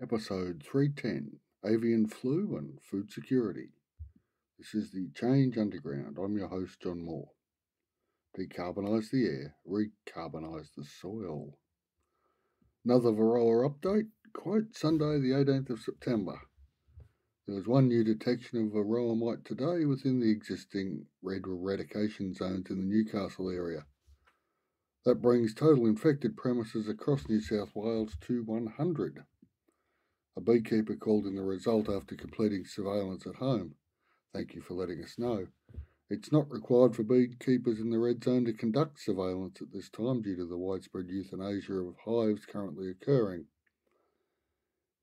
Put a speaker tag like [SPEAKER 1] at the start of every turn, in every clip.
[SPEAKER 1] Episode 310, Avian Flu and Food Security. This is the Change Underground. I'm your host, John Moore. Decarbonise the air, recarbonise the soil. Another Varroa update. Quote, Sunday the 18th of September. There was one new detection of Varroa mite today within the existing red eradication zones in the Newcastle area. That brings total infected premises across New South Wales to 100. A beekeeper called in the result after completing surveillance at home. Thank you for letting us know. It's not required for beekeepers in the red zone to conduct surveillance at this time due to the widespread euthanasia of hives currently occurring.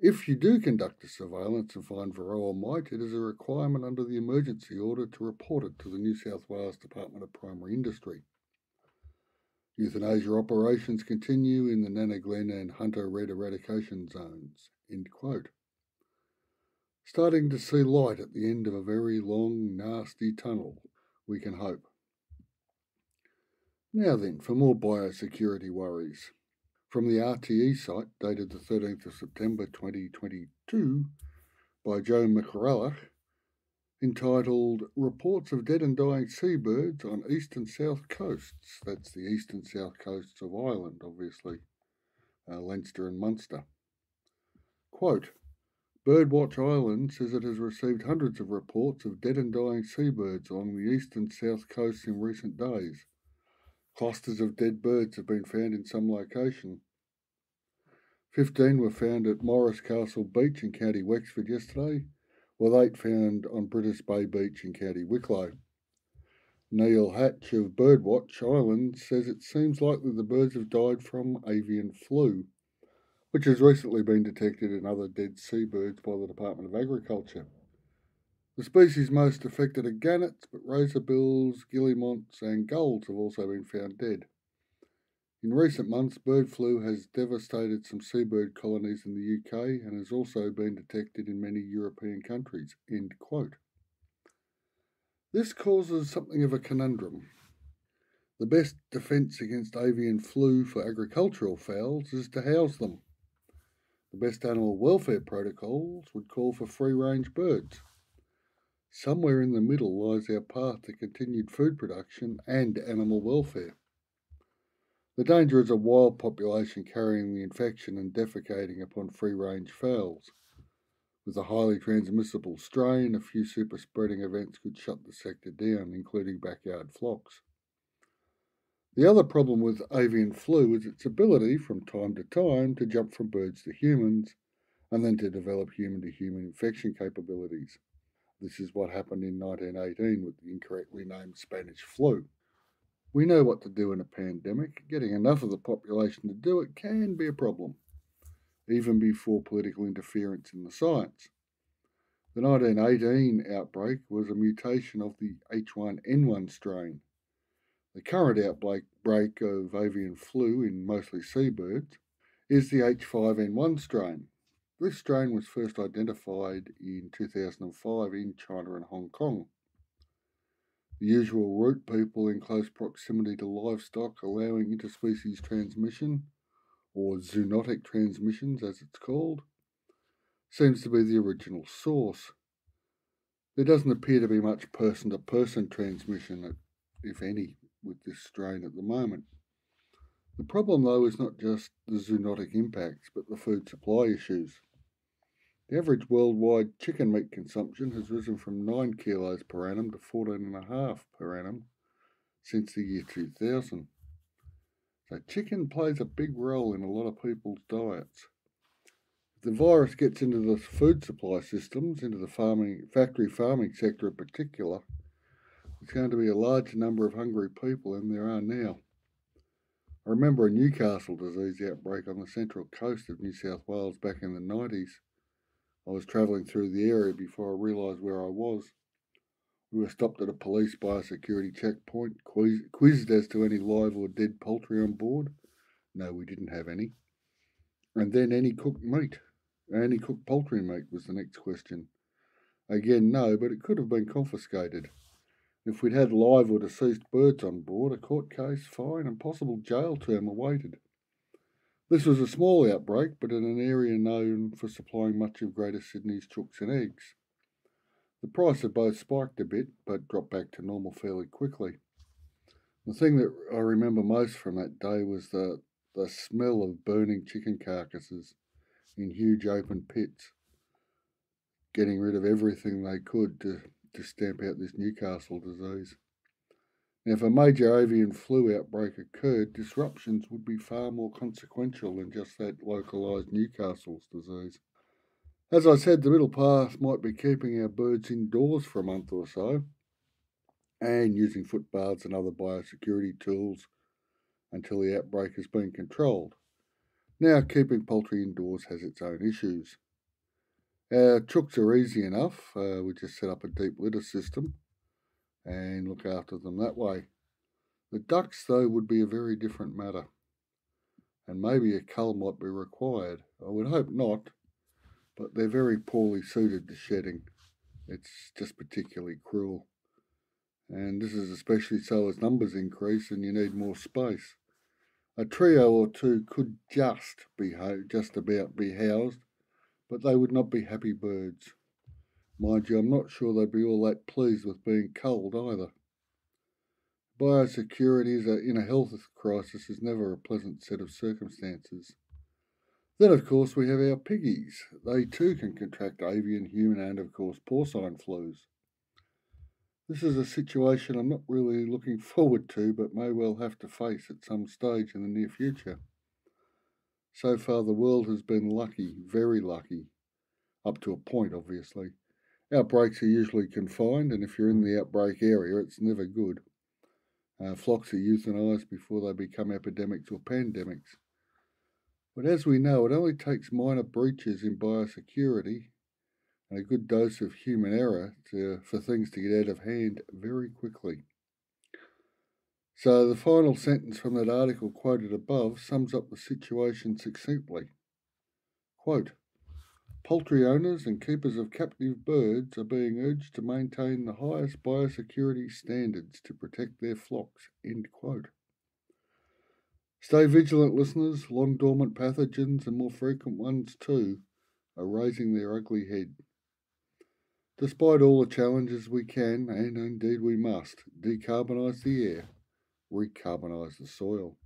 [SPEAKER 1] If you do conduct a surveillance and find Varroa mite, it is a requirement under the emergency order to report it to the New South Wales Department of Primary Industry. Euthanasia operations continue in the Nana Glen and Hunter red eradication zones. End quote. Starting to see light at the end of a very long, nasty tunnel, we can hope. Now then, for more biosecurity worries. From the RTE site, dated the 13th of September 2022, by Joe McCarrella, entitled Reports of Dead and Dying Seabirds on East and South Coasts. That's the east and south coasts of Ireland, obviously, Leinster and Munster. Quote, Birdwatch Ireland says it has received hundreds of reports of dead and dying seabirds along the east and south coasts in recent days. Clusters of dead birds have been found in some location. 15 were found at Morris Castle Beach in County Wexford yesterday, with 8 found on British Bay Beach in County Wicklow. Neil Hatch of Birdwatch Ireland says it seems likely the birds have died from avian flu, which has recently been detected in other dead seabirds by the Department of Agriculture. The species most affected are gannets, but razorbills, guillemots and gulls have also been found dead. In recent months, bird flu has devastated some seabird colonies in the UK and has also been detected in many European countries. End quote. This causes something of a conundrum. The best defence against avian flu for agricultural fowls is to house them. The best animal welfare protocols would call for free-range birds. Somewhere in the middle lies our path to continued food production and animal welfare. The danger is a wild population carrying the infection and defecating upon free-range fowls. With a highly transmissible strain, a few super-spreading events could shut the sector down, including backyard flocks. The other problem with avian flu is its ability from time to time to jump from birds to humans and then to develop human-to-human infection capabilities. This is what happened in 1918 with the incorrectly named Spanish flu. We know what to do in a pandemic. Getting enough of the population to do it can be a problem, even before political interference in the science. The 1918 outbreak was a mutation of the H1N1 strain. The current outbreak of avian flu in mostly seabirds is the H5N1 strain. This strain was first identified in 2005 in China and Hong Kong. The usual route people in close proximity to livestock allowing interspecies transmission, or zoonotic transmissions as it's called, seems to be the original source. There doesn't appear to be much person-to-person transmission, if any, with this strain at the moment. The problem, though, is not just the zoonotic impacts, but the food supply issues. The average worldwide chicken meat consumption has risen from 9 kilos per annum to 14.5 per annum since the year 2000. So chicken plays a big role in a lot of people's diets. If the virus gets into the food supply systems, into the factory farming sector in particular, there's going to be a large number of hungry people than there are now. I remember a Newcastle disease outbreak on the central coast of New South Wales back in the 90s. I was travelling through the area before I realised where I was. We were stopped at a police biosecurity checkpoint, quizzed as to any live or dead poultry on board. No, we didn't have any. And then any cooked poultry meat was the next question. Again, no, but it could have been confiscated. If we'd had live or deceased birds on board, a court case, fine and possible jail term awaited. This was a small outbreak, but in an area known for supplying much of Greater Sydney's chooks and eggs. The price had both spiked a bit, but dropped back to normal fairly quickly. The thing that I remember most from that day was the smell of burning chicken carcasses in huge open pits, getting rid of everything they could to stamp out this Newcastle disease. Now, if a major avian flu outbreak occurred, disruptions would be far more consequential than just that localised Newcastle's disease. As I said, the middle path might be keeping our birds indoors for a month or so and using footbaths and other biosecurity tools until the outbreak has been controlled. Now, keeping poultry indoors has its own issues. Our chooks are easy enough. We just set up a deep litter system and look after them that way. The ducks, though, would be a very different matter, and maybe a cull might be required. I would hope not, but they're very poorly suited to shedding. It's just particularly cruel. And this is especially so as numbers increase and you need more space. A trio or two could just about be housed, but they would not be happy birds. Mind you, I'm not sure they'd be all that pleased with being culled either. Biosecurity in a health crisis is never a pleasant set of circumstances. Then, of course, we have our piggies. They too can contract avian, human, and, of course, porcine flus. This is a situation I'm not really looking forward to, but may well have to face at some stage in the near future. So far, the world has been lucky, very lucky, up to a point, obviously. Outbreaks are usually confined, and if you're in the outbreak area, it's never good. Flocks are euthanised before they become epidemics or pandemics. But as we know, it only takes minor breaches in biosecurity and a good dose of human error for things to get out of hand very quickly. So the final sentence from that article quoted above sums up the situation succinctly. Quote, "Poultry owners and keepers of captive birds are being urged to maintain the highest biosecurity standards to protect their flocks." End quote. Stay vigilant, listeners. Long dormant pathogens and more frequent ones too are raising their ugly head. Despite all the challenges, we can, and indeed we must, decarbonise the air, recarbonise the soil.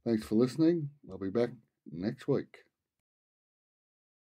[SPEAKER 1] Thanks for listening. I'll be back next week.